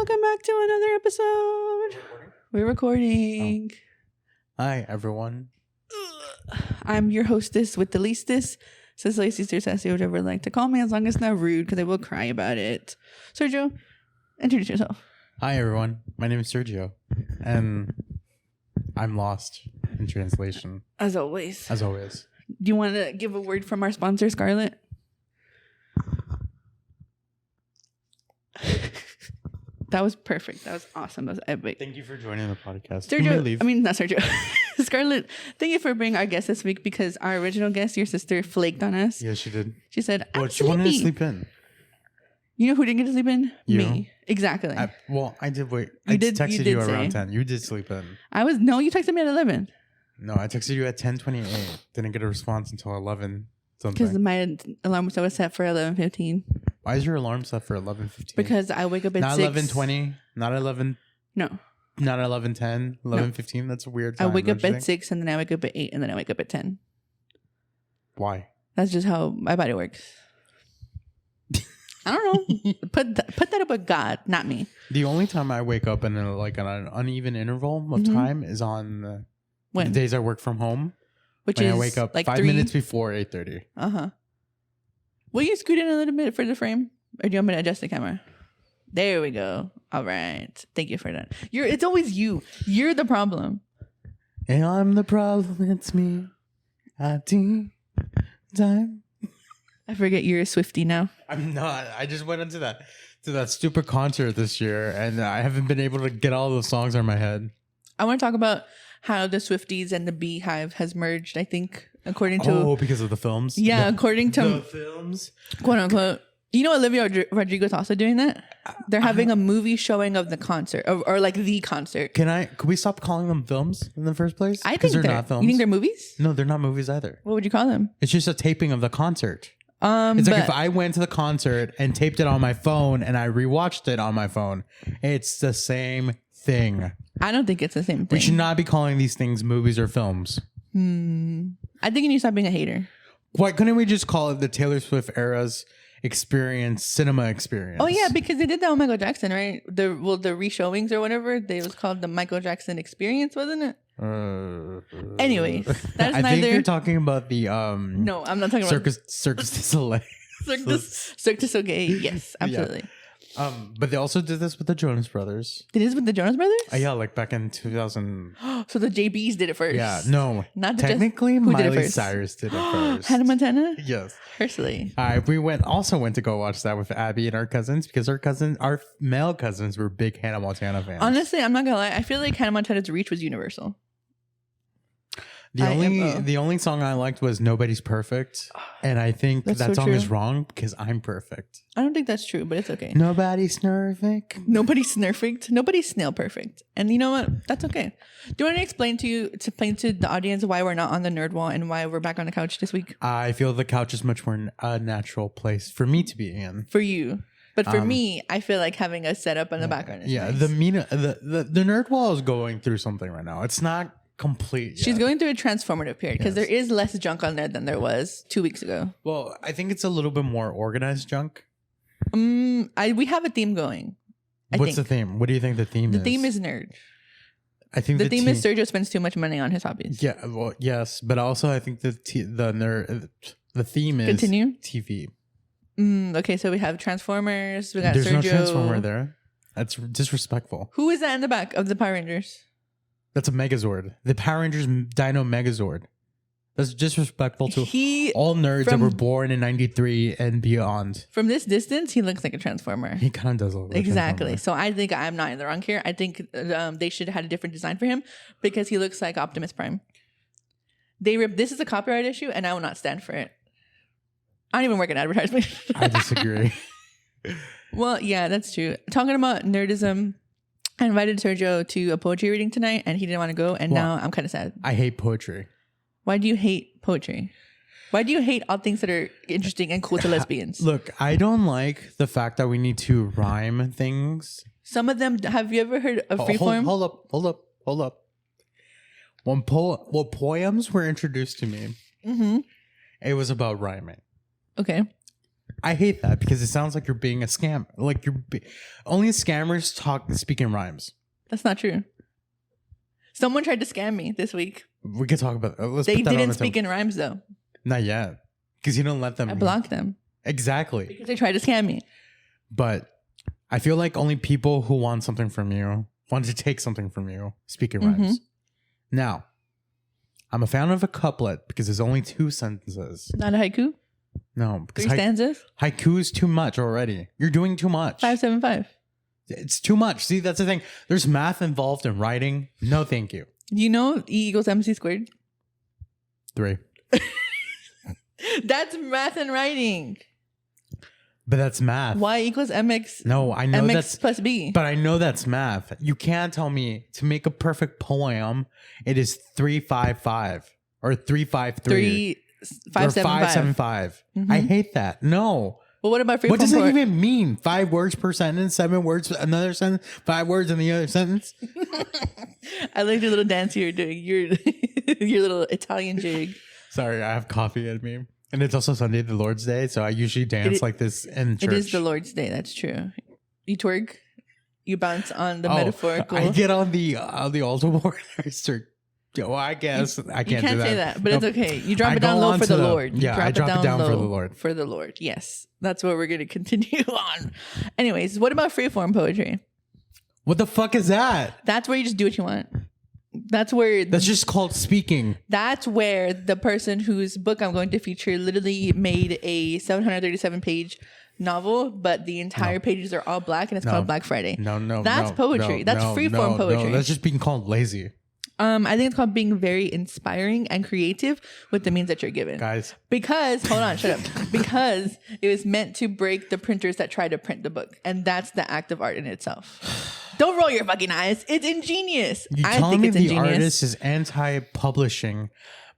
welcome back to another episode. We're recording. Hi, everyone. I'm your hostess with the leastest, Cecilia, sister, Sassy, whatever you like to call me, as long as it's not rude, because I will cry about it. Sergio, introduce yourself. Hi, everyone. My name is Sergio, and I'm lost in translation. As always. As always. Do you want to give a word from our sponsor, Scarlett? That was perfect. That was awesome. That was epic. Thank you for joining the podcast. Sergio, not Sergio. Scarlett, thank you for being our guest this week because our original guest, your sister, flaked on us. Yeah, she did. She said, I'm she wanted to sleep in. You know who didn't get to sleep in? You. Me. Exactly. I did wait. I texted you around 10. You did sleep in. No, you texted me at 11. No, I texted you at 10:28. Didn't get a response until 11 something. Because my alarm was set for 11:15. Why is your alarm set for 11:15? Because I wake up at 6. Not 11:20. Not 11. No. Not 11:10. 11:15. No. That's a weird time. I wake up at 6 and then I wake up at 8 and then I wake up at 10. Why? That's just how my body works. I don't know. Put that up with God, not me. The only time I wake up in an uneven interval of time is on the days I work from home. Which is I wake up like 5 minutes before 8:30. Uh-huh. Will you scoot in a little bit for the frame? Or do you want me to adjust the camera? There we go. All right. Thank you for that. It's always you. You're the problem. And I'm the problem. It's me. Time. I forget you're a Swiftie now. I'm not. I just went into that stupid concert this year, and I haven't been able to get all those songs out of my head. I want to talk about how the Swifties and the Beehive has merged, I think, according to... because of the films? Yeah, according to... The films? Quote unquote. You know Olivia Rodrigo's also doing that? They're having a movie showing of the concert, or like the concert. Could we stop calling them films in the first place? I think they're not films. You think they're movies? No, they're not movies either. What would you call them? It's just a taping of the concert. It's like if I went to the concert and taped it on my phone and I rewatched it on my phone, it's the same thing. I don't think it's the same thing. We should not be calling these things movies or films. I think you need to stop being a hater. Why couldn't we just call it the Taylor Swift era's cinema experience? Oh yeah, because they did that with Michael Jackson, right? The re-showings or whatever. It was called the Michael Jackson experience, wasn't it? Anyways, that's I think you're talking about the No, I'm not talking about Circus du Soleil. Cirque du Soleil. Yes, absolutely. Yeah. But they also did this with the Jonas Brothers. Did this with the Jonas Brothers? Yeah, like back in 2000. So the JBs did it first. Yeah, no. Not technically, Miley Cyrus did it first. Hannah Montana? Yes. Personally. We also went to go watch that with Abby and our cousins because our male cousins were big Hannah Montana fans. Honestly, I'm not gonna lie. I feel like Hannah Montana's reach was universal. The only song I liked was Nobody's Perfect. And I think that song is wrong because I'm perfect. I don't think that's true, but it's okay. Nobody's perfect. Nobody's perfect. Nobody's snail perfect. And you know what? That's okay. Do you want to explain to the audience why we're not on the nerd wall and why we're back on the couch this week? I feel the couch is much more a natural place for me to be in. For you. But for me, I feel like having a setup in the background is nice. The nerd wall is going through something right now. It's not complete yet. She's going through a transformative period because there is less junk on there than there was 2 weeks ago. Well, I think it's a little bit more organized junk. We have a theme going. What's the theme? What do you think the theme is? The theme is nerd. I think the theme is Sergio spends too much money on his hobbies. Yeah, well, yes, but also I think the theme is TV. Okay, so we have Transformers. We got There's Sergio. No Transformer there. That's disrespectful. Who is that in the back of the Power Rangers? That's a Megazord. The Power Rangers Dino Megazord. That's disrespectful to all nerds that were born in 93 and beyond. From this distance, he looks like a Transformer. He kind of does look like exactly. a Transformer. So I think I'm not in the wrong here. I think they should have had a different design for him because he looks like Optimus Prime. This is a copyright issue, and I will not stand for it. I don't even work in advertisement. I disagree. Well, yeah, that's true. Talking about nerdism, I invited Sergio to a poetry reading tonight, and he didn't want to go, and now I'm kind of sad. I hate poetry. Why do you hate poetry? Why do you hate all things that are interesting and cool to lesbians? Look, I don't like the fact that we need to rhyme things. Some of them, have you ever heard of freeform? Hold up. When poems were introduced to me, it was about rhyming. Okay. I hate that because it sounds like you're being a scam. Like only scammers speak in rhymes. That's not true. Someone tried to scam me this week. We could talk about it. They didn't speak in rhymes though. Not yet. Because you don't let them. I blocked them. Exactly. Because they tried to scam me. But I feel like only people who want something from you, want to take something from you, speak in rhymes. Now, I'm a fan of a couplet because there's only 2 sentences. Not a haiku? No. 3 stanzas? Haiku is too much already. You're doing too much. 575. It's too much. See, that's the thing. There's math involved in writing. No, thank you. You know E equals MC squared? 3. That's math and writing. But that's math. Y equals MX. No, I know MX that's plus B. But I know that's math. You can't tell me to make a perfect poem, it is 355 or 353 or 575. I hate that. No. Well, what about free What does form that even mean? 5 words per sentence, 7 words another sentence, 5 words in the other sentence. I like your little dance you're doing. Your little Italian jig. Sorry, I have coffee in me. And it's also Sunday, the Lord's Day, so I usually dance like this in church. It is the Lord's Day, that's true. You twerk, you bounce on the metaphorical. I get on the altar board. I start. Well, I guess I can't. You can't do say that, but it's okay. You drop it down low for the Lord. Yeah, I drop it down for the Lord. For the Lord, yes, that's what we're going to continue on. Anyways, what about freeform poetry? What the fuck is that? That's where you just do what you want. That's just called speaking. That's where the person whose book I'm going to feature literally made a 737-page novel, but the entire pages are all black, and it's called Black Friday. That's poetry. That's freeform poetry. That's just being called lazy. I think it's called being very inspiring and creative with the means that you're given. Guys. Because, hold on, shut up. Because it was meant to break the printers that try to print the book. And that's the act of art in itself. Don't roll your fucking eyes. It's ingenious. I think it's ingenious. The artist is anti-publishing,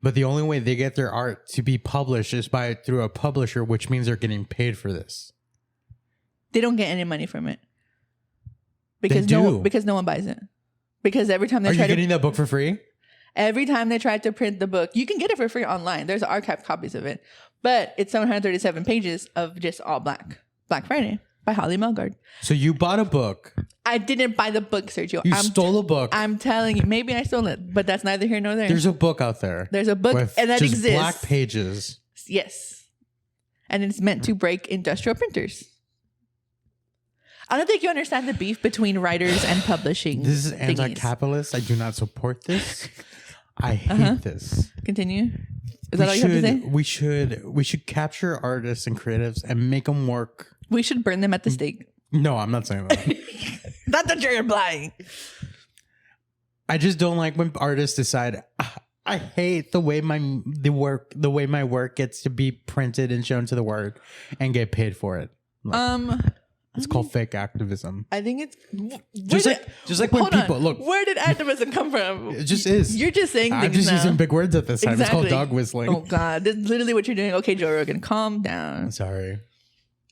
but the only way they get their art to be published is through a publisher, which means they're getting paid for this. They don't get any money from it. Because no one buys it. Because every time they try to... Are you getting the book for free? Every time they try to print the book, you can get it for free online. There's archived copies of it. But it's 737 pages of just all black. Black Friday by Holly Melgard. So you bought a book. I didn't buy the book, Sergio. You stole a book. I'm telling you. Maybe I stole it, but that's neither here nor there. There's a book out there. There's a book and that just exists. Black pages. Yes. And it's meant to break industrial printers. I don't think you understand the beef between writers and publishing. This is anti-capitalist. I do not support this. I hate this. Continue. Is that all you have to say? We should capture artists and creatives and make them work. We should burn them at the stake. No, I'm not saying that. Not that you're implying. I just don't like when artists decide. I hate the way my work gets to be printed and shown to the world and get paid for it. It's called fake activism. I think it's just like when people look. Where did activism come from? It just is. You're just saying things. I'm just now. using big words at this time. Exactly. It's called dog whistling. Oh God, this is literally what you're doing. Okay, Joe Rogan, calm down. Sorry.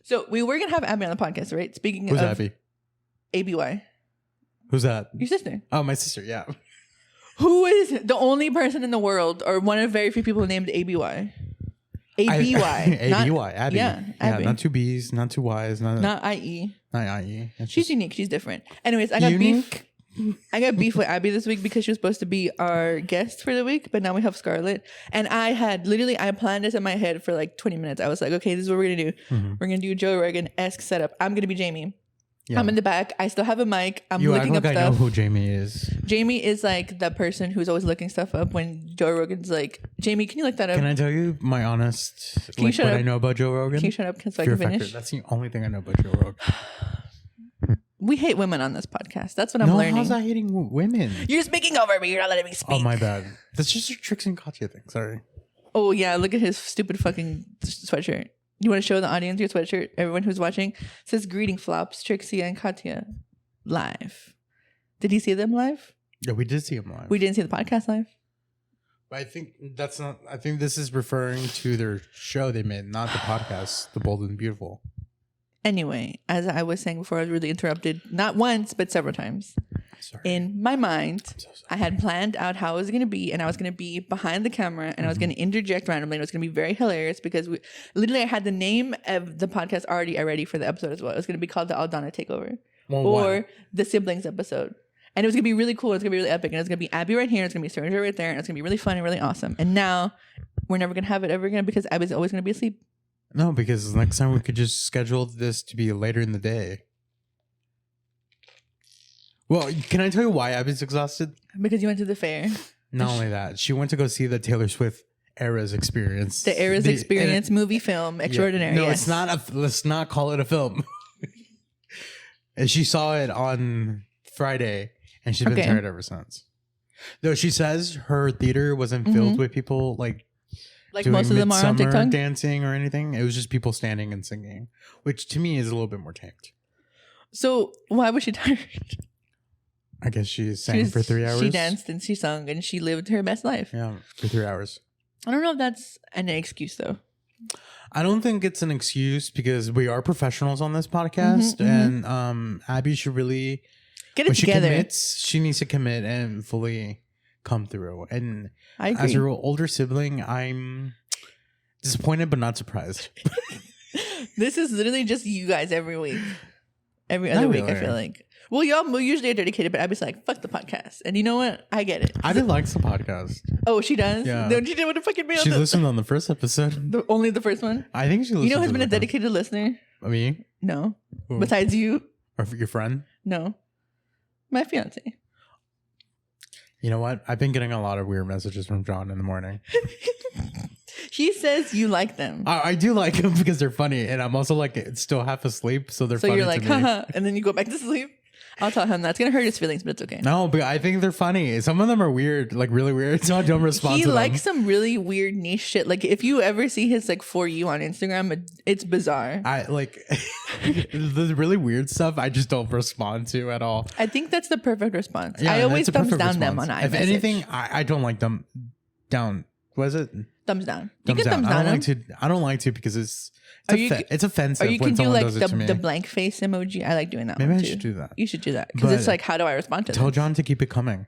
So we were gonna have Abby on the podcast, right? Speaking Who's of Abby? ABY. Who's that? Your sister. Oh, my sister. Yeah. Who is the only person in the world, or one of very few people named ABY? ABY. ABY. Abby. Yeah, Abby. Not 2 B's, not 2 Y's, not IE. Not IE. She's unique. She's different. Anyways, I got beef with Abby this week because she was supposed to be our guest for the week, but now we have Scarlett. And I planned this in my head for like 20 minutes. I was like, okay, this is what we're going to do. Mm-hmm. We're going to do Joe Rogan-esque setup. I'm going to be Jamie. Yeah. I'm in the back. I still have a mic. I'm looking up stuff. I know who Jamie is. Jamie is like the person who's always looking stuff up when Joe Rogan's like, Jamie, can you look that up? Can I tell you my honest, what I know about Joe Rogan? Can you shut up so I can finish? Factor. That's the only thing I know about Joe Rogan. We hate women on this podcast. That's what I'm learning. How's that hating women? You're speaking over me. You're not letting me speak. Oh, my bad. That's just a Tricks and Katya thing. Sorry. Oh, yeah. Look at his stupid fucking sweatshirt. You want to show the audience your sweatshirt? Everyone who's watching. It says greeting flops, Trixie and Katya live. Did you see them live? Yeah, we did see them live. We didn't see the podcast live. But I think that's not. I think this is referring to their show they made, not the podcast, The Bold and Beautiful. Anyway, as I was saying before, I was really interrupted. Not once, but several times. Sorry. In my mind, I'm so sorry. I had planned out how it was going to be, and I was going to be behind the camera, and I was going to interject randomly, and it was going to be very hilarious because literally I had the name of the podcast already ready for the episode as well. It was going to be called the Aldana Takeover or the Siblings episode. And it was going to be really cool. It's going to be really epic. And it's going to be Abby right here. And it's going to be Sergio right there. And it's going to be really fun and really awesome. And now we're never going to have it ever again because Abby's always going to be asleep. No, because next time we could just schedule this to be later in the day. Well, can I tell you why Abby's exhausted? Because you went to the fair. Not only that, she went to go see the Taylor Swift Eras Experience. The Eras Experience movie film extraordinary. No, yes. it's not. Let's not call it a film. And she saw it on Friday. And she's been tired ever since. Though she says her theater wasn't filled with people like most of them are on TikTok dancing or anything. It was just people standing and singing, which to me is a little bit more tamed. So why was she tired? I guess she sang for 3 hours. She danced and she sung and she lived her best life. Yeah, for 3 hours. I don't know if that's an excuse though. I don't think it's an excuse because we are professionals on this podcast, and Abby should really. Get it together. She needs to commit and fully come through. And I agree. As her older sibling, I'm disappointed but not surprised. This is literally just you guys every week. Every other week, I feel like. Well, y'all usually are dedicated, but Abby's like, fuck the podcast. And you know what? I get it. Abby likes the podcast. Oh, she does? Yeah. Don't you know what the fucking be on She listened on the first episode. Only the first one? I think she listened. You know who's been a dedicated listener? Me? No. Who? Besides you? Or your friend? No. My fiance. You know what? I've been getting a lot of weird messages from John in the morning. She says you like them. I do like them because they're funny. And I'm also like still half asleep. So they're funny. So you're like, haha. And then you go back to sleep. I'll tell him that's going to hurt his feelings, but it's okay. No, but I think they're funny. Some of them are weird, like really weird. So I don't respond to them. He likes some really weird niche shit. Like if you ever see his like For You on Instagram, it's bizarre. I like the really weird stuff I just don't respond to at all. I think that's the perfect response. Yeah, I always thumbs down response. them on iMessage. If anything, I don't like them down. What is it? Thumbs down. Thumbs you can down. thumbs down. I don't like to because it's offensive. Or you when can do someone like does it to me. the blank face emoji. I like doing that. Maybe one I too. should do that. You should do that because it's like, how do I respond to Tell this? John to keep it coming.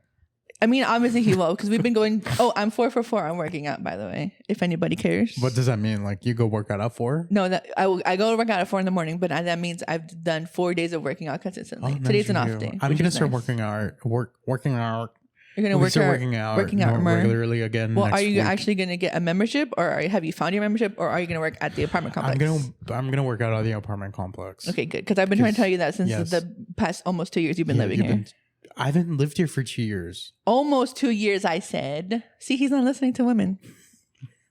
I mean, obviously he will because we've been going. Oh, I'm 4 for 4. I'm working out, by the way. If anybody cares. What does that mean? Like you go work out at 4? No, that I go to work out at 4 in the morning, but that means I've done 4 days of working out consistently. Oh, Today's an off day. I'm gonna start working out. You're gonna working out more regularly again. Well, next are you week. actually gonna get a membership, or have you found your membership, or are you gonna work at the apartment complex? I'm gonna work out at the apartment complex. Okay, good. Because I've been trying to tell you that since the past almost 2 years you've been living here. I haven't lived here for 2 years. Almost 2 years, I said. See, he's not listening to women.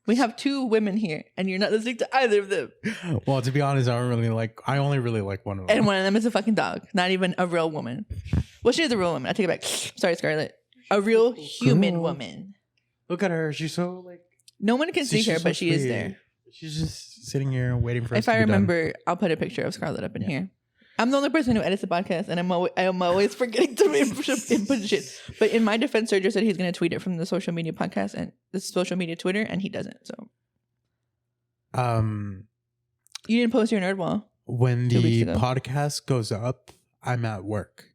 We have 2 women here, and you're not listening to either of them. Well, to be honest, I only really like one of them. And one of them is a fucking dog, not even a real woman. Well, she is a real woman. I take it back. Sorry, Scarlett. A real human woman. Look at her. She's so like. No one can see her, but she is there. She's just sitting here waiting for us. If I remember, I'll put a picture of Scarlett up in here. I'm the only person who edits the podcast, and I'm always forgetting to input shit. But in my defense, Sergio said he's going to tweet it from the social media podcast and the social media Twitter, and he doesn't. So, you didn't post your nerd wall. When the podcast goes up, I'm at work.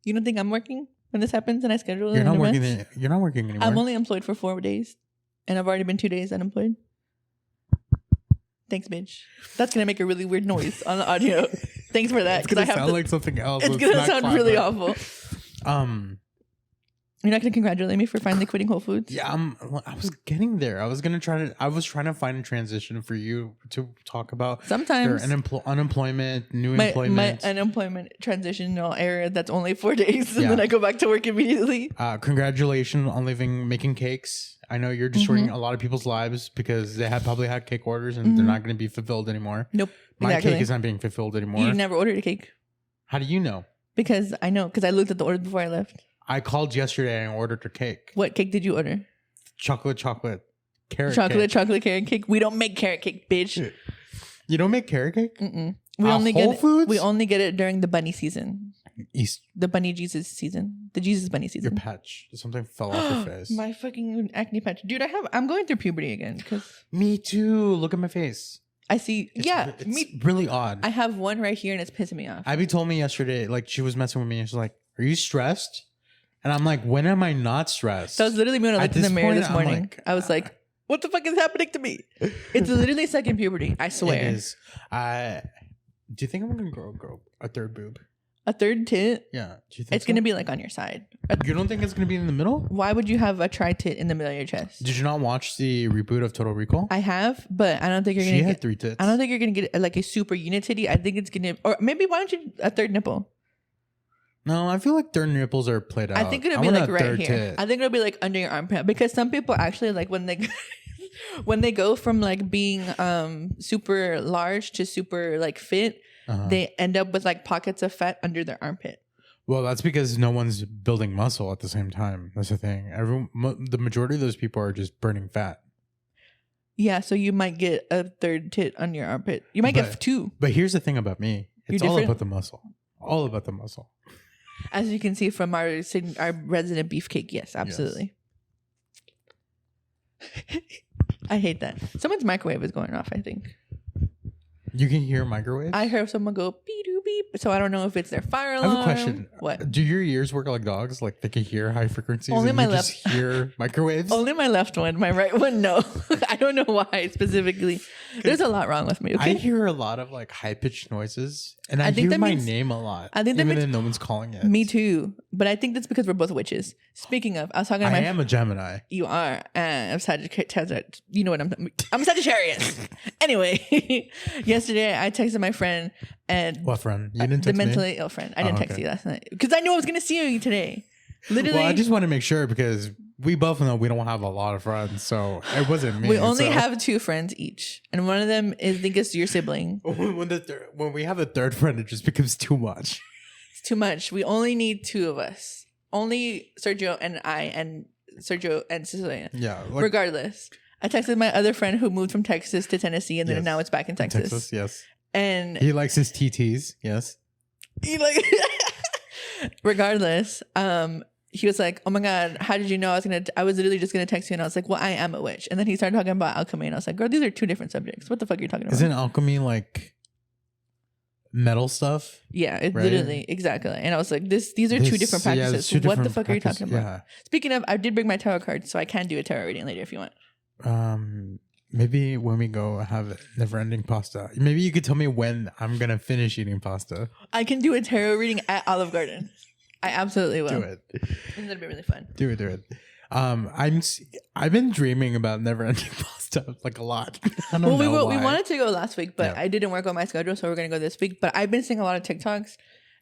You don't think I'm working when this happens and I schedule it? You're not working. You're not working anymore. I'm only employed for 4 days, and I've already been 2 days unemployed. Thanks, bitch. That's gonna make a really weird noise on the audio. Thanks for that. It's gonna sound like something else. It's gonna sound really awful. You're not gonna congratulate me for finally quitting Whole Foods? Yeah, I was getting there. I was trying to find a transition for you to talk about. Sometimes unemployment, new employment. My unemployment transitional area that's only 4 days, and then I go back to work immediately. Congratulations on making cakes. I know you're destroying a lot of people's lives because they probably had cake orders and they're not going to be fulfilled anymore. Nope. My cake is not being fulfilled anymore. You never ordered a cake. How do you know? Because I know. Because I looked at the orders before I left. I called yesterday and ordered a cake. What cake did you order? Chocolate carrot cake. Chocolate carrot cake. We don't make carrot cake, bitch. You don't make carrot cake? Mm-mm. Whole Foods? We only get it during the bunny season. East. The bunny Jesus season. The Jesus bunny season. Your patch. Something fell off your face. My fucking acne patch. Dude, I'm going through puberty again. Me too. Look at my face. I see. It's really odd. I have one right here and it's pissing me off. Abby told me yesterday, like she was messing with me and she's like, Are you stressed? And I'm like, when am I not stressed? So I was literally when I looked in the mirror this morning. Like, I was like, what the fuck is happening to me? It's literally second puberty. I swear. It is. Do you think I'm gonna grow a third boob? A third tit? Yeah. Do you think it's gonna be like on your side. You don't think it's gonna be in the middle? Why would you have a tri-tit in the middle of your chest? Did you not watch the reboot of Total Recall? I have, but I don't think you're gonna She get had 3 tits. I don't think you're gonna get like a super unitity. I think it's gonna, or maybe why don't you a third nipple? No, I feel like third nipples are played out. I think it'll be like right here. Tit. I think it'll be like under your armpit because some people actually like when they when they go from like being super large to super like fit, they end up with like pockets of fat under their armpit. Well, that's because no one's building muscle at the same time. That's the thing. The majority of those people are just burning fat. Yeah, so you might get a third tit on your armpit. You might get 2. But here's the thing about me. It's all about the muscle. All about the muscle. As you can see from our resident beefcake, yes, absolutely. Yes. I hate that. Someone's microwave is going off, I think. You can hear microwaves? I heard someone go beep doo beep. So I don't know if it's their fire alarm. I have a question. What? Do your ears work like dogs? Like they can hear high frequencies? Only and my you left. Just hear microwaves? Only my left one. My right one, no. I don't know why specifically. There's a lot wrong with me. Okay? I hear a lot of like high pitched noises, and I hear my name a lot. I think that even though no one's calling it. Me too, but I think that's because we're both witches. Speaking of, I was talking to I am a Gemini. You are. I'm Sagittarius. You know what I'm Sagittarius. Anyway, yesterday I texted my friend and what friend? You didn't text the mentally ill friend. I didn't text you last night because I knew I was gonna see you today. Literally, well, I just want to make sure because we both know we don't have a lot of friends, so it wasn't me. We only have 2 friends each, and one of them is I think it's your sibling. When we have a third friend, it just becomes too much. It's too much. We only need 2 of us. Only Sergio and I, and Sergio and Cecilia. Yeah. Regardless, I texted my other friend who moved from Texas to Tennessee, and then now it's back in Texas. Yes. And he likes his TTs. Yes. He like. Regardless, he was like, "Oh my god, how did you know I was literally just gonna text you?" And I was like, "Well, I am a witch." And then he started talking about alchemy, and I was like, "Girl, these are 2 different subjects. What the fuck are you talking about?" Isn't alchemy like metal stuff? Yeah, it literally exactly. And I was like, these are 2 different practices. What the fuck are you talking about? Yeah. Speaking of, I did bring my tarot cards, so I can do a tarot reading later if you want. Maybe when we go have never-ending pasta, maybe you could tell me when I'm gonna finish eating pasta. I can do a tarot reading at Olive Garden. I absolutely will. Do it. And that'd be really fun. Do it. I've been dreaming about never-ending pasta like a lot. I don't know why. We wanted to go last week, but I didn't work on my schedule, so we're gonna go this week. But I've been seeing a lot of TikToks,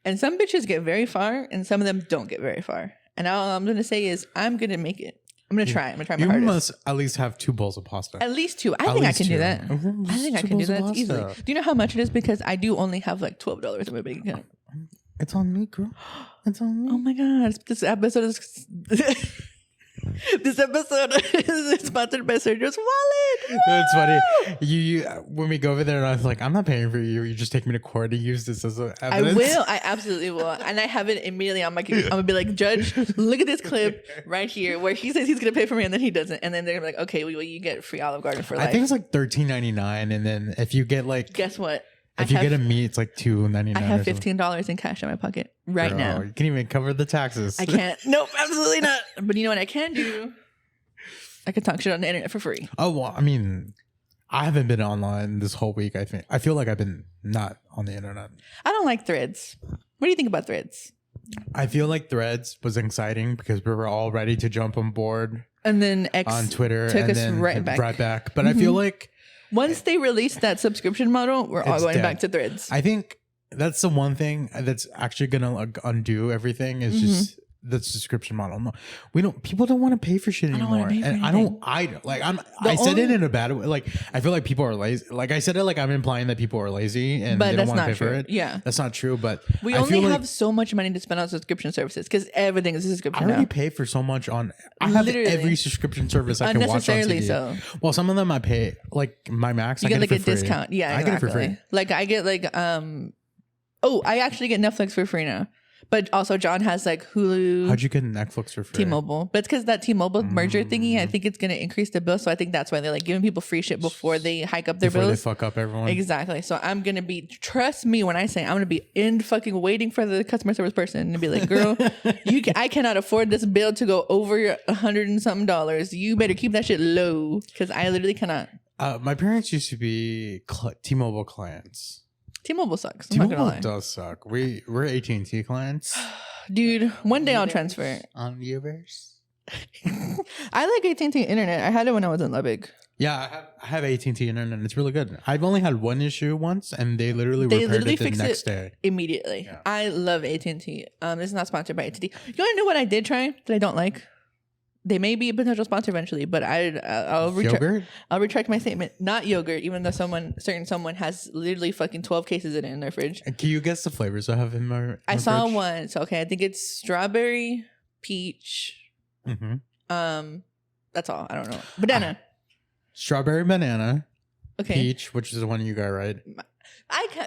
and some bitches get very far, and some of them don't get very far. And all I'm gonna say is, I'm gonna make it. I'm gonna try. I'm gonna try my hardest. You must at least have 2 bowls of pasta. At least 2. I think I can do that. I think I can do that easily. Do you know how much it is? Because I do only have like $12 in my bank account. It's on me, girl. It's on me. Oh my god! This episode is sponsored by Sergio's wallet. That's funny. You when we go over there, and I was like, I'm not paying for you. You just take me to court and use this as evidence. I will. I absolutely will. And I have it immediately on my computer. I'm gonna be like, Judge, look at this clip right here where he says he's gonna pay for me and then he doesn't. And then they're like, okay, well, you get free Olive Garden for life. I think it's like $13.99, and then if you get like, guess what? If you get a meat, it's like $2.99. I have $15 in cash in my pocket right now. You can't even cover the taxes. I can't. Nope, absolutely not. But you know what I can do? I can talk shit on the internet for free. Oh, well, I mean, I haven't been online this whole week. I feel like I've been not on the internet. I don't like Threads. What do you think about Threads? I feel like Threads was exciting because we were all ready to jump on board. And then X on Twitter took and us then right back. But I feel like once they released that subscription model, we're all going back to Threads. I think that's the one thing that's actually going to undo everything is just the subscription model. No, people don't want to pay for shit anymore. I said it in a bad way. Like, I feel like people are lazy. Like, I said it like I'm implying that people are lazy and they don't want to pay for it. Yeah. That's not true. But we only have so much money to spend on subscription services because everything is a subscription. I already pay for so much on. I have every subscription service I can watch on TV. So. Well, some of them I pay. Like my Max, you I get like it for a free. discount. Yeah, I get it for free. Like I get like I actually get Netflix for free now. But also John has like Hulu, How'd you get Netflix for free? T-Mobile. But it's because that T-Mobile merger thingy, I think it's going to increase the bill. So I think that's why they're like giving people free shit before they hike up their Before bills. they fuck up everyone. Exactly. So I'm going to be, trust me when I say I'm going to be in fucking waiting for the customer service person and be like, girl, I cannot afford this bill to go over $100 and something. You better keep that shit low because I literally cannot. My parents used to be T-Mobile clients. T-Mobile sucks. I'm not gonna lie. T-Mobile does suck. We're AT&T clients. Dude, one day I'll transfer it. On Uverse. I like AT&T internet. I had it when I was in Lubbock. Yeah, I have AT&T internet. It's really good. I've only had one issue once, and they literally repaired it the next day. Immediately. Yeah. I love AT&T. This is not sponsored by AT&T. You want to know what I did try that I don't like? They may be a potential sponsor eventually, but I'll retract my statement. Not yogurt, even though someone has literally fucking 12 cases in it in their fridge. And can you guess the flavors I have in my I saw fridge? One. So okay, I think it's strawberry, peach. Mm-hmm. That's all. I don't know. Banana. Strawberry, banana. Okay. Peach, which is the one you got right.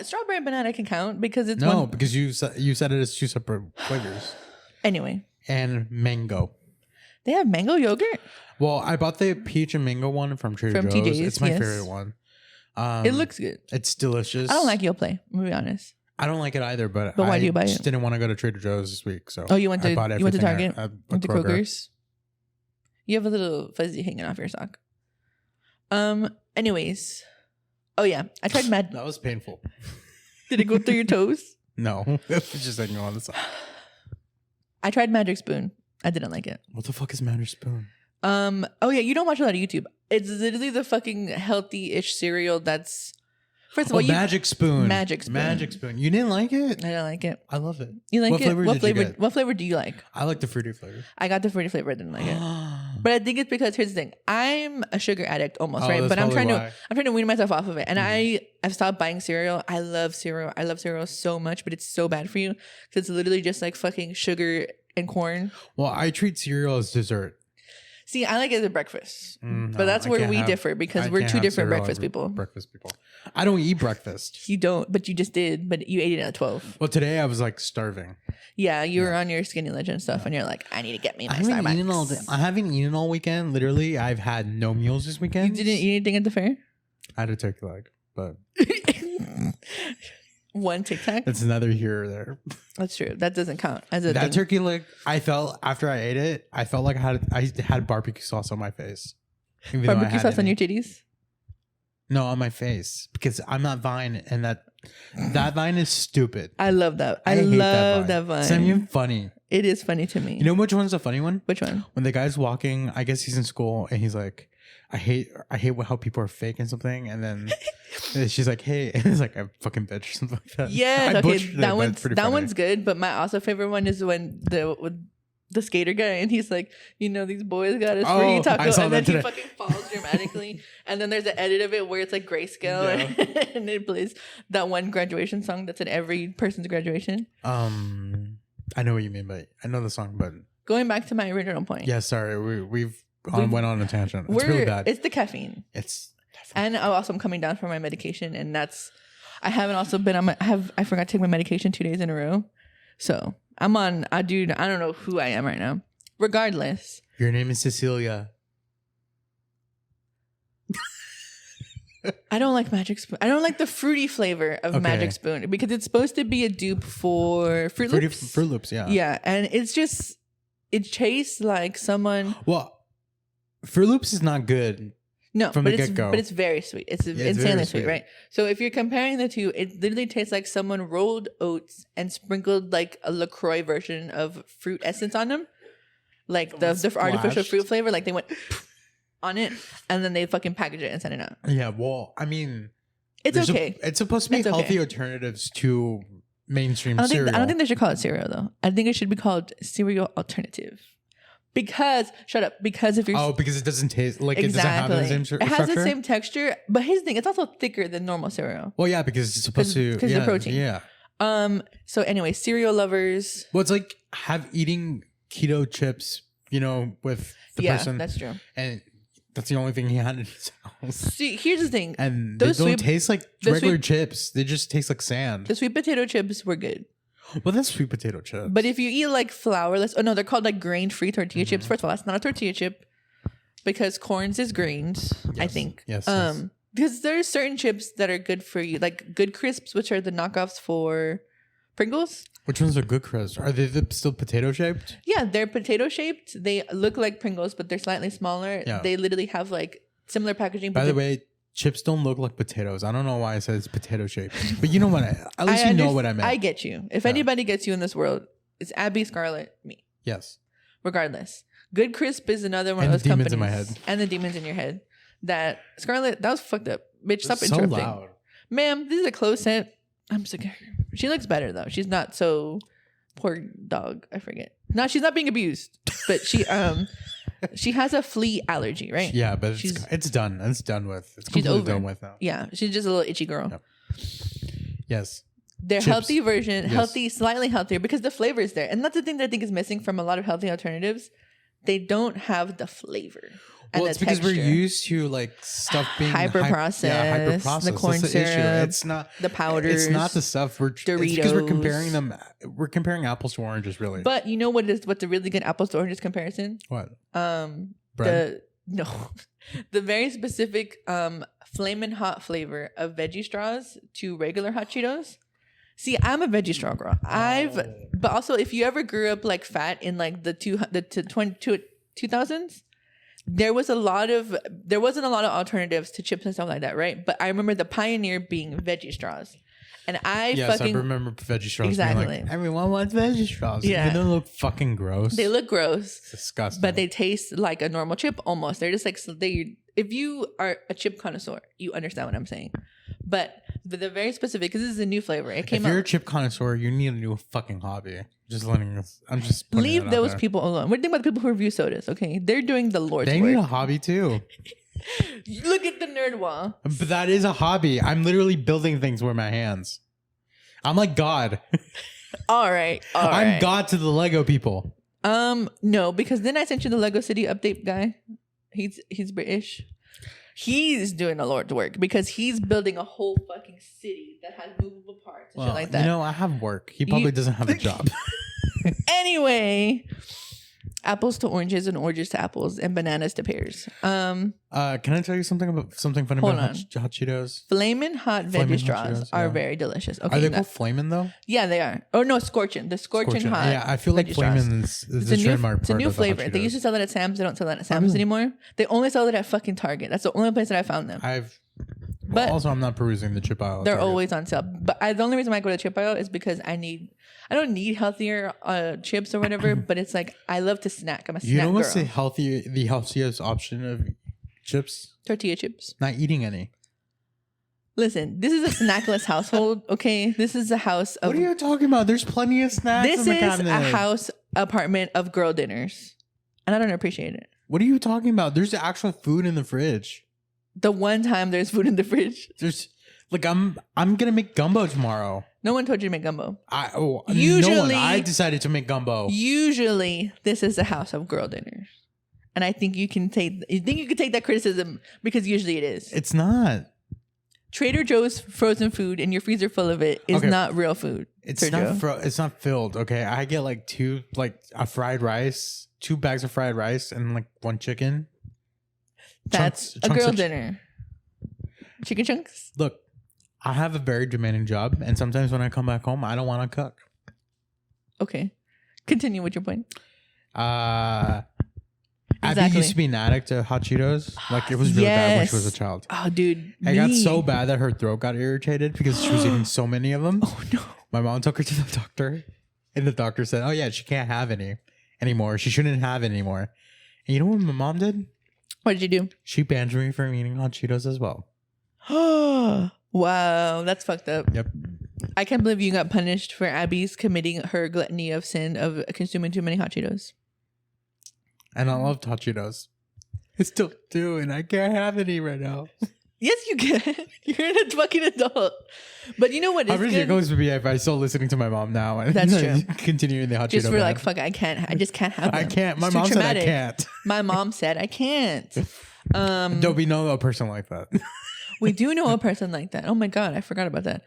Strawberry and banana can count because it's because you said it as two separate flavors. Anyway. And mango. They have mango yogurt? Well, I bought the peach and mango one from Trader Joe's. TJ's, it's my favorite one. It looks good. It's delicious. I don't like Yoplait, I'm going to be honest. I don't like it either, but why do you buy it? I just didn't want to go to Trader Joe's this week. So you went to Target? Went to Kroger's? You have a little fuzzy hanging off your sock. Anyways. Oh, yeah. I tried That was painful. Did it go through your toes? No. It was just hanging on the sock. I tried Magic Spoon. I didn't like it. What the fuck is Magic Spoon? Oh yeah, you don't watch a lot of YouTube. It's literally the fucking healthy-ish cereal that's first of all Magic Spoon. Magic Spoon. Magic Spoon. You didn't like it? I didn't like it. I love it. You like what it? Flavor what did flavor you get? What flavor do you like? I like the fruity flavor. I got the fruity flavor, I didn't like it. But I think it's because here's the thing. I'm a sugar addict almost, right? But I'm trying to wean myself off of it. And I've stopped buying cereal. I love cereal. I love cereal so much, but it's so bad for you. Because it's literally just like fucking sugar and corn. Well, I treat cereal as dessert. See, I like it as a breakfast. But that's where we differ because we're two different breakfast people. I don't eat breakfast. You don't, but you just did. But you ate it at 12. Well, today I was like starving. Yeah, you were on your Skinny Legend stuff and you're like, I need to get me my Starbucks. I haven't eaten all weekend. Literally, I've had no meals this weekend. You didn't eat anything at the fair? I had a turkey leg, but... One Tic Tac? It's neither here or there. That's true. That doesn't count as a that turkey leg. I felt after I ate it, I felt like I had barbecue sauce on my face. Barbecue sauce on your titties? No, on my face because I'm not Vine, and that Vine is stupid. I love that. I love that Vine. It's not even funny. It is funny to me. You know which one's a funny one? Which one? When the guy's walking, I guess he's in school, and he's like, I hate how people are fake and something, and then she's like, hey, and it's like a fucking bitch or something like that. Yeah, okay, that one's good. But my also favorite one is when the skater guy and he's like, these boys got us free taco, and then he fucking falls dramatically, and then there's an edit of it where it's like grayscale, and it plays that one graduation song that's at every person's graduation. I know what you mean, but I know the song, but going back to my original point. Yeah, sorry, we've went on a tangent. It's really bad. It's the caffeine. And also I'm coming down from my medication, and I haven't also been on I forgot to take my medication 2 days in a row. So I'm on, dude, I don't know who I am right now. Regardless. Your name is Cecilia. I don't like Magic Spoon. I don't like the fruity flavor of Magic Spoon because it's supposed to be a dupe for Fruit Loops. Fruit Loops, yeah. Yeah, and it's just, it tastes like someone. Well, Fruit Loops is not good. No, from the get-go. But it's very sweet. It's insanely sweet, right? So if you're comparing the two, it literally tastes like someone rolled oats and sprinkled like a LaCroix version of fruit essence on them. Like the artificial fruit flavor. Like they went on it and then they fucking package it and send it out. Yeah, well, I mean... It's okay. It's supposed to be healthy alternatives to mainstream cereal. I don't think they should call it cereal, though. I think it should be called cereal alternative. Because if you're... because it doesn't taste like it doesn't have the same structure? It has the same texture, but here's the thing, it's also thicker than normal cereal. Well, yeah, because it's supposed to... Because of the protein. Yeah. So anyway, cereal lovers... Well, it's like eating keto chips, with the person. Yeah, that's true. And that's the only thing he had in his house. See, here's the thing. And they don't taste like regular chips. They just taste like sand. The sweet potato chips were good. Well, that's sweet potato chips. But if you eat like flourless, oh no, they're called like grain-free tortilla chips. First of all, that's not a tortilla chip because corns is grains, I think. Yes. Because there's certain chips that are good for you, like Good Crisps, which are the knockoffs for Pringles. Which ones are Good Crisps? Are they still potato shaped? Yeah, they're potato shaped. They look like Pringles, but they're slightly smaller. Yeah. They literally have like similar packaging. By the way, chips don't look like potatoes. I don't know why I said it's potato shaped, but you know what? At least you know what I meant. I get you. If anybody gets you in this world, it's Abby, Scarlett, me. Yes. Regardless, Good Crisp is another one And of those the demons companies. in my head. And the demons in your head. That Scarlett, that was fucked up. Bitch, stop It's so interrupting. loud. Ma'am, this is a close set. I'm sick of her. She looks better though. She's not so poor dog. I forget. No, she's not being abused, but she has a flea allergy, right? Yeah, but it's done. It's done with. It's She's completely over. done with now. Yeah, she's just a little itchy girl. Yep. Yes. Their Chips. healthy version, Yes. healthy, slightly healthier because the flavor is there, and that's the thing that I think is missing from a lot of healthy alternatives. They don't have the flavor. And Well, the it's because we're texture. used to like stuff being Hyper processed, the corn That's the issue. syrup, It's not the powders. It's not the stuff it's because we're comparing Doritos. them. We're comparing apples to oranges, really. But you know what's a really good apples to oranges comparison? What? The very specific flamin' hot flavor of veggie straws to regular hot Cheetos. See, I'm a veggie straw girl. But also if you ever grew up like fat in like the 2000s, there wasn't a lot of alternatives to chips and stuff like that, right? But I remember the pioneer being veggie straws. And I remember veggie straws Exactly. being like, everyone wants veggie straws. Yeah. Even though they look fucking gross. they look gross. It's disgusting. But they taste like a normal chip almost. They're just like if you are a chip connoisseur, you understand what I'm saying. But they're very specific because this is a new flavor. It came if you're out. a chip connoisseur, you need a new fucking hobby. I'm just putting Leave it out those there. people alone. What do you think about the people who review sodas? Okay, they're doing the Lord's They need a work. hobby too. Look at the nerd wall. But that is a hobby. I'm literally building things with my hands. I'm like God. All right. I'm God to the Lego people. No, because then I sent you the Lego City update guy. He's British. He's doing the Lord's work because he's building a whole fucking city that has movable parts and shit like that. You know, I have work. He probably doesn't have a job. Anyway, apples to oranges and oranges to apples and bananas to pears. Can I tell you something funny Hold about on. hot Cheetos? Flamin' hot Flamin' veggie hot straws Cheetos, are yeah. very delicious. Okay, Are they called Flamin' though? yeah, they are. Oh no, scorchin'. The scorchin' hot. Yeah, I feel like veggie straws. Flamin' is It's the a new, trademark it's a part new of the hot flavor. They Cheetos. used to sell it at Sam's. They don't sell it at Sam's anymore. They only sell it at fucking Target. That's the only place that I found them. But also, I'm not perusing the chip aisle. They're Target. always on sale. But the only reason why I go to chip aisle is because I don't need healthier chips or whatever. But it's like I love to snack. I'm a snack You know what's girl. the healthiest option of chips? Tortilla chips. Not eating any. Listen, this is a snackless household. Okay, this is a house of. What are you talking about? There's plenty of snacks This in the is cabinet. a house apartment of girl dinners, and I don't appreciate it. What are you talking about? There's actual food in the fridge. The one time there's food in the fridge, There's like I'm gonna make gumbo tomorrow. no one told you to make gumbo. Usually I decided to make gumbo. Usually, this is a house of girl dinners, and I think you can take that criticism because usually it is. It's not. Trader Joe's frozen food and your freezer full of it is Okay. not real food. It's Sergio. not. It's not filled. Okay, I get like two bags of fried rice, and like one chicken. That's a chunks girl of dinner. Chicken chunks. Look, I have a very demanding job, and sometimes when I come back home, I don't want to cook. Okay, continue with your point. Abby Exactly. used to be an addict to hot Cheetos. Like it was really bad when she was a Yes. child. Oh, dude, It got me. so bad that her throat got irritated because she was eating so many of them. Oh no. My mom took her to the doctor, and the doctor said, "Oh yeah, she can't have any anymore. She shouldn't have it anymore." And you know what my mom did? What did you do? She banned me from eating hot Cheetos as well. Wow, that's fucked up. Yep. I can't believe you got punished for Abby's committing her gluttony of sin of consuming too many hot Cheetos. And I love hot Cheetos. I still do, and I can't have any right now. Yes, you can. You're a fucking adult. But you know what is How good? it goes would be if I still listening to my mom now and That's true. continuing the hot Just Cheeto for ban. like, fuck, I just can't have them. I can't. My It's too mom said I traumatic. can't. My mom said I can't. Don't we know a person like that? We do know a person like that. Oh my God, I forgot about that.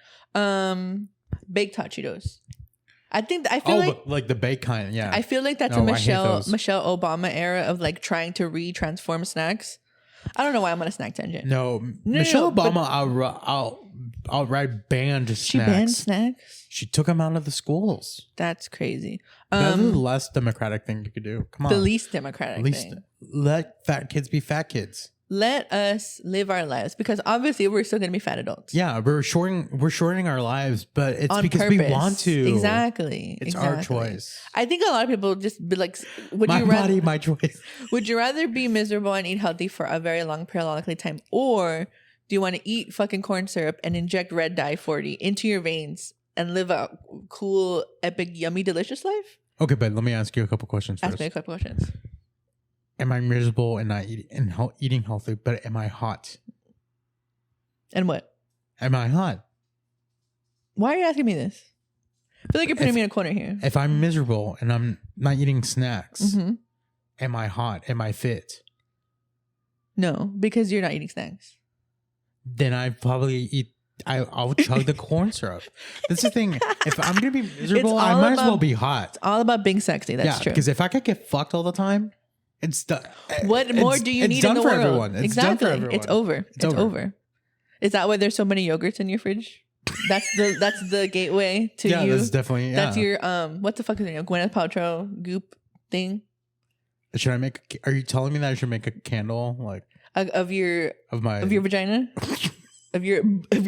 Baked hot Cheetos. I feel like but like the baked kind. Yeah. I feel like that's No, a I hate those. Michelle Obama era of like trying to retransform snacks. I don't know why I'm on a snack tangent. No, Michelle but Obama outright banned snacks. she banned snacks. She took them out of the schools. That's crazy. That's the less democratic thing you could do. Come on. The least democratic thing. Let fat kids be fat kids. Let us live our lives because obviously we're still gonna be fat adults. Yeah, we're shortening our lives, but it's On because purpose. we want to. Exactly. It's our choice. I think a lot of people just be like, My body, my choice. would you rather be miserable and eat healthy for a very long periodically time, or do you want to eat fucking corn syrup and inject red dye 40 into your veins and live a cool, epic, yummy, delicious life? Okay, but let me ask you a couple questions first. Ask me a couple questions. Am I miserable and not eating healthy, but am I hot? And what? Am I hot? Why are you asking me this? I feel like you're putting me in a corner here. If I'm miserable and I'm not eating snacks, Mm-hmm. am I hot? Am I fit? No, because you're not eating snacks. Then I probably I'll chug the corn syrup. That's the thing. If I'm gonna be miserable, I might as well be hot. It's all about being sexy. That's true. Because if I could get fucked all the time, it's done. What more do you need in the world? Everyone. It's done for everyone. It's over. It's over. Is that why there's so many yogurts in your fridge? That's the gateway to you. That's definitely. Yeah. That's your what the fuck is it? Gwyneth Paltrow goop thing. Should I make? Are you telling me that I should make a candle of your vagina? of your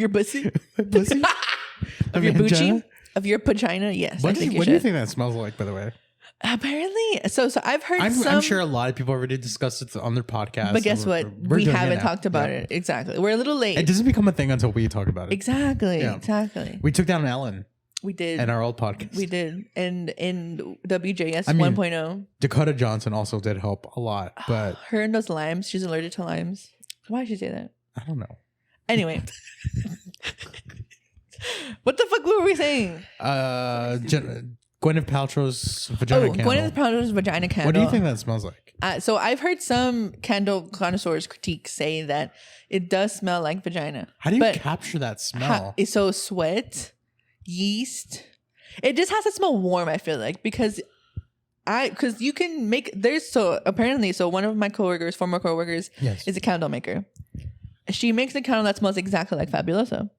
pussy? Pussy? Of your boochie? Of your vagina? Yes. What do you think that smells like, by the way? Apparently, so I've heard. I'm sure a lot of people already discussed it on their podcast. But guess what? We haven't talked about it. Exactly. We're a little late. It doesn't become a thing until we talk about it. Exactly. Yeah. Exactly. We took down Ellen. We did. In our old podcast. We did. And in WJS 1.0. Dakota Johnson also did help a lot, but her and those limes. She's allergic to limes. Why did she say that? I don't know. Anyway. What the fuck were we saying? Gwyneth Paltrow's vagina candle. Gwyneth Paltrow's vagina candle. What do you think that smells like? So I've heard some candle connoisseurs critique say that it does smell like vagina. How do you capture that smell? So sweat, yeast. It just has to smell warm, I feel like, because you can make apparently one of my former coworkers is a candle maker. She makes a candle that smells exactly like Fabuloso.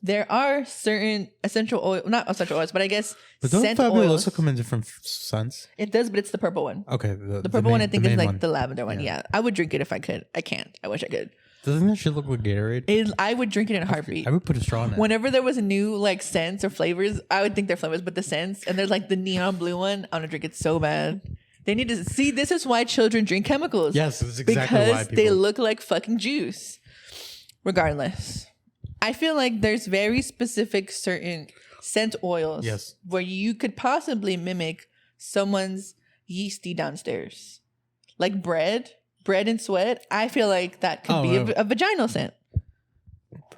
There are certain not essential oils, but I guess scent oils. Fabuloso come in different scents? It does, but it's the purple one. Okay. The purple one I think is like the lavender one. Yeah. I would drink it if I could. I can't. I wish I could. Doesn't that shit look like Gatorade? I would drink it in a heartbeat. I would put a straw in it. Whenever there was a new like scents or flavors, I would think they're flavors, but the scents, and there's like the neon blue one. I want to drink it so bad. They need to see. This is why children drink chemicals. Yes, this is exactly because why people... they look like fucking juice. Regardless, I feel like there's very specific certain scent oils where you could possibly mimic someone's yeasty downstairs, like bread and sweat. I feel like that could be a vaginal scent.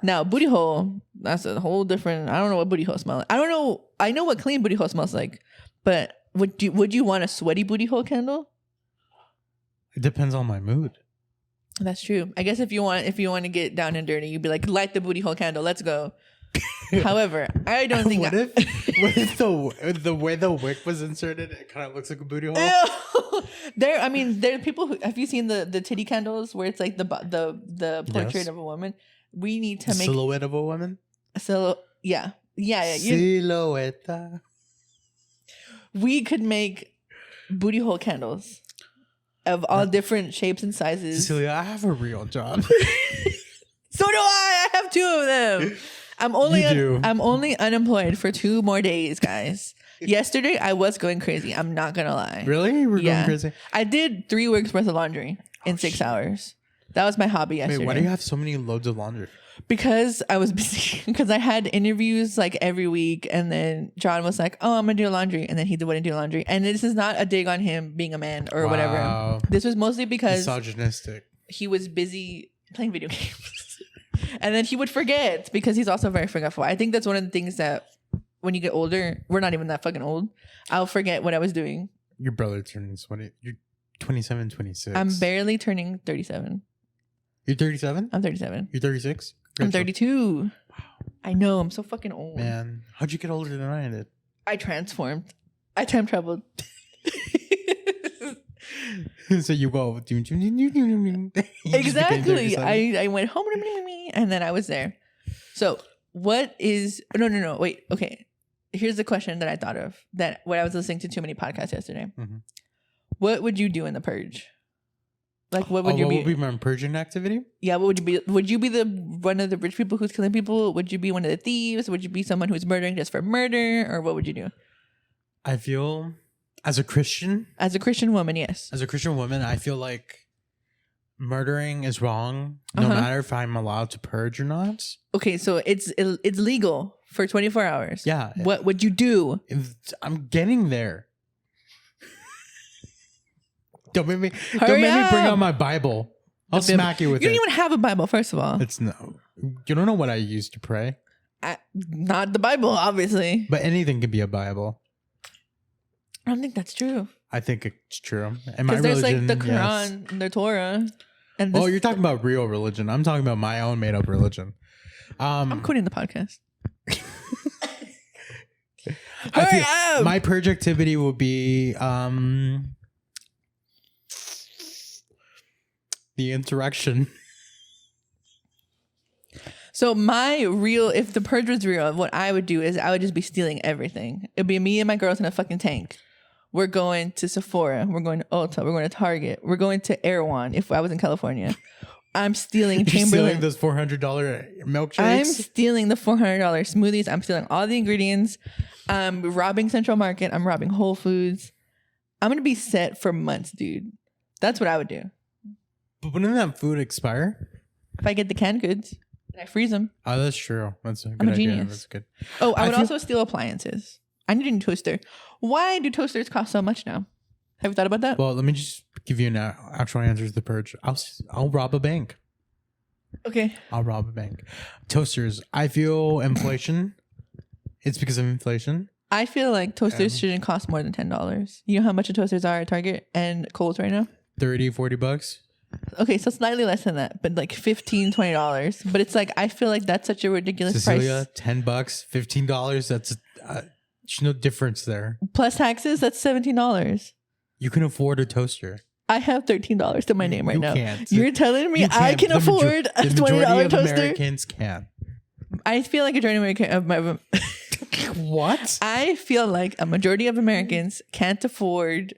Now, booty hole, that's a whole different. I don't know what booty hole smells like. I don't know. I know what clean booty hole smells like, but would you want a sweaty booty hole candle? It depends on my mood. That's true. I guess if you want to get down and dirty, you'd be like, light the booty hole candle. Let's go. However, I don't think. What if the way the wick was inserted, it kind of looks like a booty hole? There are people who have you seen the titty candles where it's like the portrait of a woman? We need to make silhouette of a woman. Yeah. Silhouette. We could make booty hole candles of all different shapes and sizes. Cecilia, I have a real job. So do I. I have 2 of them. I'm only unemployed for 2 more days, guys. Yesterday I was going crazy. I'm not gonna lie. Really? You were going crazy? I did 3 weeks worth of laundry in 6 hours. That was my hobby yesterday. Wait, why do you have so many loads of laundry? Because I was busy. Because I had interviews like every week, and then John was like, "Oh, I'm gonna do laundry," and then he wouldn't do laundry. And this is not a dig on him being a man or whatever. This was mostly because misogynistic. He was busy playing video games, and then he would forget because he's also very forgetful. I think that's one of the things that when you get older, we're not even that fucking old. I'll forget what I was doing. Your brother turning 20. You're 27, 26. I'm barely turning 37. You're 37? I'm 37. You're 36? I'm 32. Wow. I know. I'm so fucking old. Man, how'd you get older than I did? I transformed. I time traveled. So you go. Exactly. I went home and then I was there. So what is no wait, okay. Here's the question that I thought of that when I was listening to too many podcasts yesterday. Mm-hmm. What would you do in the purge? Like what would what would be my purging activity? Yeah, what would you be? Would you be the one of the rich people who's killing people? Would you be one of the thieves? Would you be someone who's murdering just for murder? Or what would you do? I feel as a Christian woman, yes. As a Christian woman, I feel like murdering is wrong, no matter if I'm allowed to purge or not. Okay, so it's legal for 24 hours. Yeah. What would you do? I'm getting there. Don't make me bring out my Bible. I'll smack you with it. You don't even have a Bible, first of all. You don't know what I used to pray. Not the Bible, obviously. But anything can be a Bible. I don't think that's true. I think it's true. Because there's like the Quran and the Torah. And you're talking about real religion. I'm talking about my own made up religion. I'm quitting the podcast. My purge activity would be the insurrection. So if the purge was real, what I would do is I would just be stealing everything. It'd be me and my girls in a fucking tank. We're going to Sephora. We're going to Ulta. We're going to Target. We're going to Erewhon if I was in California. I'm stealing Chamberlain. You're stealing those $400 milkshakes? I'm stealing the $400 smoothies. I'm stealing all the ingredients. I'm robbing Central Market. I'm robbing Whole Foods. I'm going to be set for months, dude. That's what I would do. But wouldn't that food expire? If I get the canned goods and I freeze them. Oh, that's true. That's a good I'm a idea. genius. That's good. Oh, I would also steal appliances. I need a new toaster. Why do toasters cost so much now? Have you thought about that? Well, let me just give you an actual answer to the purge. I'll rob a bank. Okay. I'll rob a bank. Toasters. I feel inflation. It's because of inflation. I feel like toasters shouldn't cost more than $10. You know how much the toasters are at Target and Kohl's right now? $30-$40. Okay, so slightly less than that, but like $15-$20. But it's like I feel like that's such a ridiculous Cecilia, price. $10, $15. That's there's no difference there. Plus taxes, that's $17. You can afford a toaster. I have $13 to my name right now. Can't. You're telling me I can afford a $20 toaster? Americans can. I feel like a majority of Americans. What? I feel like a majority of Americans can't afford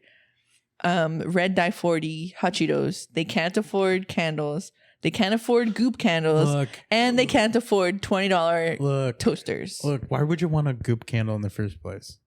red dye 40 hot Cheetos. They can't afford candles. They can't afford Goop candles. And they can't afford $20 toasters. Look, why would you want a Goop candle in the first place?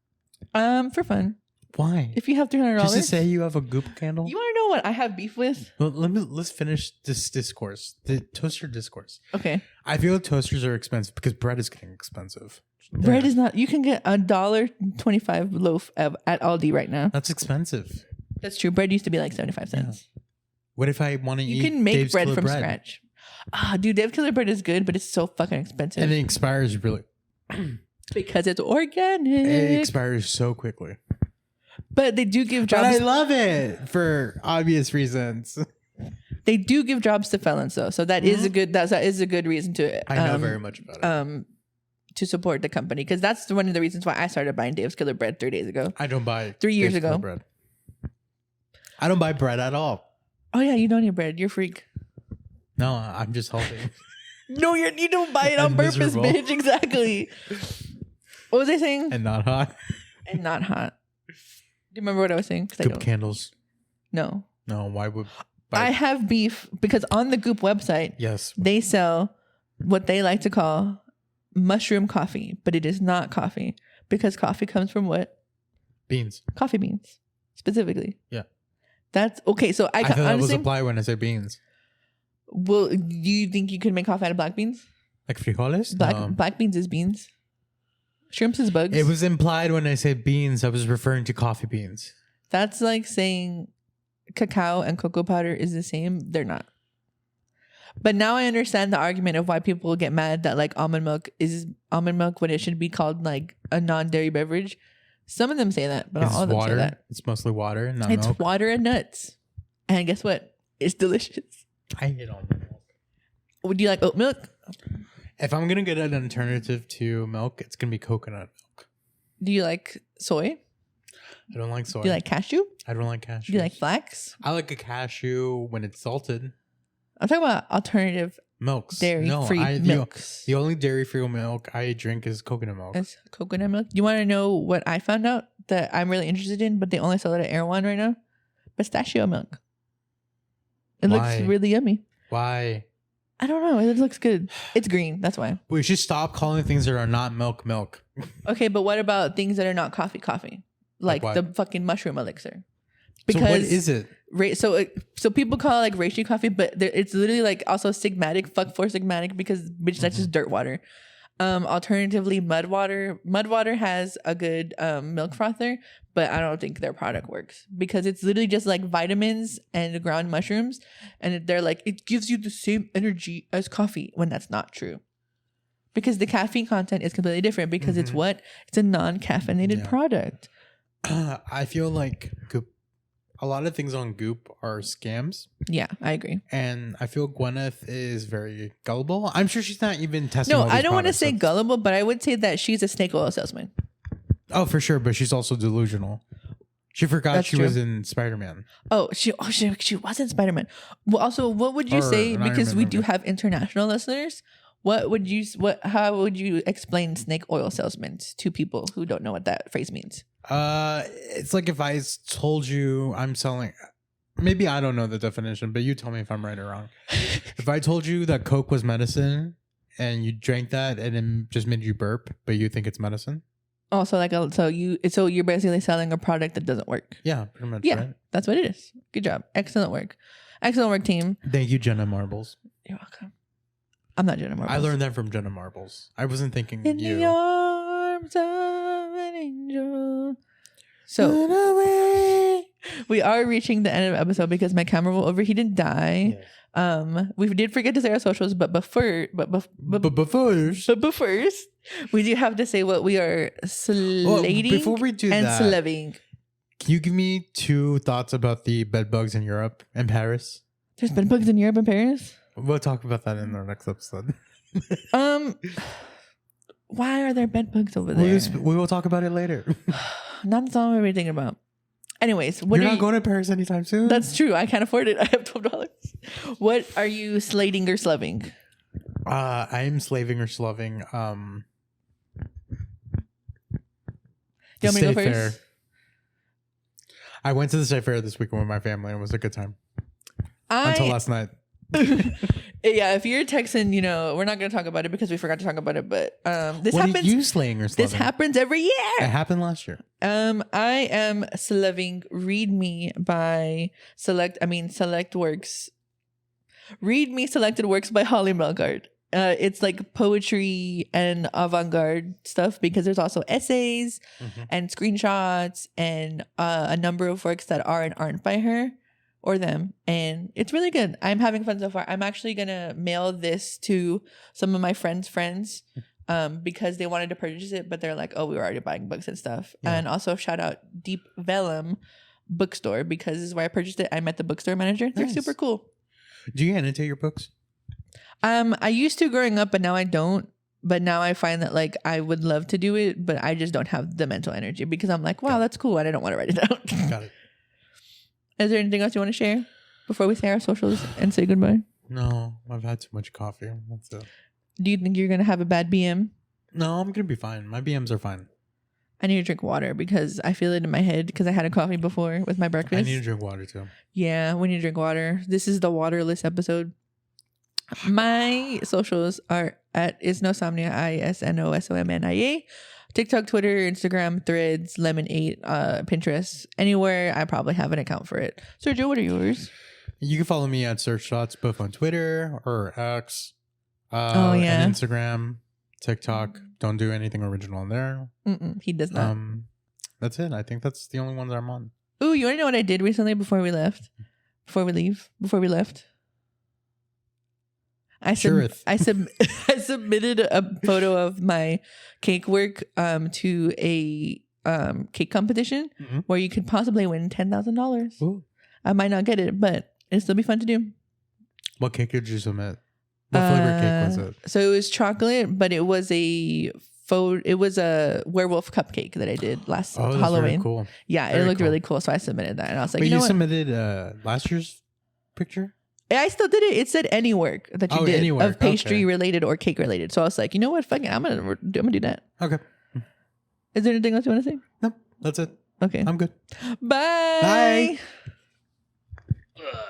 For fun. Why? If you have $300. Just to say you have a Goop candle? You want to know what I have beef with? Well, let's finish this discourse. The toaster discourse. Okay. I feel toasters are expensive because bread is getting expensive. Bread is not. You can get $1.25 loaf at Aldi right now. That's expensive. That's true. Bread used to be like 75 cents. Yeah. What if I want to eat? You can make Dave's bread Killer from scratch. Dude, Dave's Killer bread is good, but it's so fucking expensive. And it expires really because it's organic. It expires so quickly. But they do give jobs. But I love it for obvious reasons. They do give jobs to felons, though, so that is a good. That is a good reason to. I know very much about it. To support the company, because that's one of the reasons why I started buying Dave's Killer bread 3 days ago. I don't buy 3 years Dave's Killer ago. Bread. I don't buy bread at all. Oh yeah, you don't eat bread. You're a freak. No, I'm just healthy. No, you don't buy it on purpose, miserable. bitch. Exactly. What was I saying? And not hot. And not hot. Do you remember what I was saying? Goop candles. No. No, why would... I have beef because on the Goop website, yes, they sell what they like to call mushroom coffee, but it is not coffee because coffee comes from what? Beans. Coffee beans, specifically. Yeah. That's okay. So I thought that honestly, was apply when I say beans. Well, do you think you could make coffee out of black beans? Like frijoles? Black beans is beans. Shrimps is bugs. It was implied when I said beans, I was referring to coffee beans. That's like saying cacao and cocoa powder is the same. They're not. But now I understand the argument of why people get mad that like almond milk is almond milk when it should be called like a non-dairy beverage. Some of them say that, but not all of them say that. It's mostly water, not it's milk. It's water and nuts. And guess what? It's delicious. I hate almond milk. Would you like oat milk? If I'm going to get an alternative to milk, it's going to be coconut milk. Do you like soy? I don't like soy. Do you like cashew? I don't like cashew. Do you like flax? I like a cashew when it's salted. I'm talking about alternative Milks. dairy-free milks. The only dairy-free milk I drink is coconut milk. It's coconut milk. You want to know what I found out that I'm really interested in, but they only sell it at Erewhon right now? Pistachio milk. It looks really yummy. Why? I don't know. It looks good. It's green. That's why. We should stop calling things that are not milk. Okay, but what about things that are not coffee? Like the fucking mushroom elixir. Because so what is it? So people call it like reishi coffee, but it's literally like also sigmatic. Fuck for sigmatic because bitch, that's just dirt water. Alternatively, mud water. Mud water has a good milk frother, but I don't think their product works because it's literally just like vitamins and ground mushrooms, and they're like it gives you the same energy as coffee when that's not true. Because the caffeine content is completely different because it's a non-caffeinated product. I feel like a lot of things on Goop are scams. Yeah, I agree. And I feel Gwyneth is very gullible. I'm sure she's not even testing. No, I don't want to say gullible, but I would say that she's a snake oil salesman. Oh, for sure. But she's also delusional. She forgot she was in Spider-Man. She was in Spider-Man. Well, also, what would you say? Because we do have international listeners. How would you explain snake oil salesmen to people who don't know what that phrase means? It's like if I told you I'm selling, maybe I don't know the definition, but you tell me if I'm right or wrong. If I told you that Coke was medicine and you drank that and it just made you burp, but you think it's medicine. Oh, so you're basically selling a product that doesn't work. Yeah, pretty much. Yeah, right? That's what it is. Good job. Excellent work, team. Thank you, Jenna Marbles. You're welcome. I'm not Jenna Marbles. I learned that from Jenna Marbles. I wasn't thinking in you. the arms of an angel. So we are reaching the end of the episode because my camera will overheat and die. Yes. We did forget to say our socials, but first, we do have to say what we are slating before we do and that, slaving. Can you give me 2 thoughts about the bed bugs in Europe and Paris? There's bed bugs in Europe and Paris? We'll talk about that in our next episode. Why are there bed bugs over there? We will talk about it later. Not something I'm thinking about. Anyways, you're not going to Paris anytime soon? That's true. I can't afford it. I have $12. What are you slating or slaving? I am slaving or slaving. Do you want me to go first? Fair. I went to the state fair this weekend with my family and it was a good time. Until last night. Yeah, if you're Texan, we're not going to talk about it because we forgot to talk about it. But this what happens. Are you slaying or slaving? This happens every year. It happened last year. I am slaving "Read Me" by Select Works. "Read Me" Selected Works by Holly Melgard. It's like poetry and avant-garde stuff because there's also essays and screenshots and a number of works that are and aren't by her or them, and it's really good. I'm having fun so far. I'm actually gonna mail this to some of my friends because they wanted to purchase it, but they're like, oh, we were already buying books and stuff. Yeah. And also shout out Deep Vellum bookstore because this is where I purchased it. I met the bookstore manager. Nice. They're super cool. Do you annotate your books? I used to growing up, but now I don't. But now I find that like I would love to do it, but I just don't have the mental energy because I'm like, wow, that's cool, and I don't want to write it down. Got it. Is there anything else you want to share before we say our socials and say goodbye? No, I've had too much coffee. That's it. Do you think you're going to have a bad BM? No, I'm going to be fine. My BMs are fine. I need to drink water because I feel it in my head because I had a coffee before with my breakfast. I need to drink water too. Yeah, we need to drink water. This is the waterless episode. My socials are at Isnosomnia, ISNOSOMNIA. TikTok, Twitter, Instagram, Threads, Lemon8, Pinterest. Anywhere, I probably have an account for it. Sergio, what are yours? You can follow me at Search Shots both on Twitter or X. And Instagram, TikTok. Don't do anything original on there. He does not. That's it. I think that's the only ones I'm on. Ooh, you want to know what I did recently before we left? Before we left? I submitted a photo of my cake work to a cake competition where you could possibly win $10,000. I might not get it, but it'll still be fun to do. What cake did you submit? What flavor cake was it? So it was chocolate, but it was a It was a werewolf cupcake that I did last Oh, that's Halloween. very cool. Yeah, Very it looked cool. really cool. So I submitted that, and I was like, But you know you what? submitted last year's picture? I still did it. It said any work that you did any work. of pastry Okay. related or cake related. So I was like, you know what? Fuck it. I'm gonna do that. Okay. Is there anything else you want to say? No, that's it. Okay. I'm good. Bye. Bye.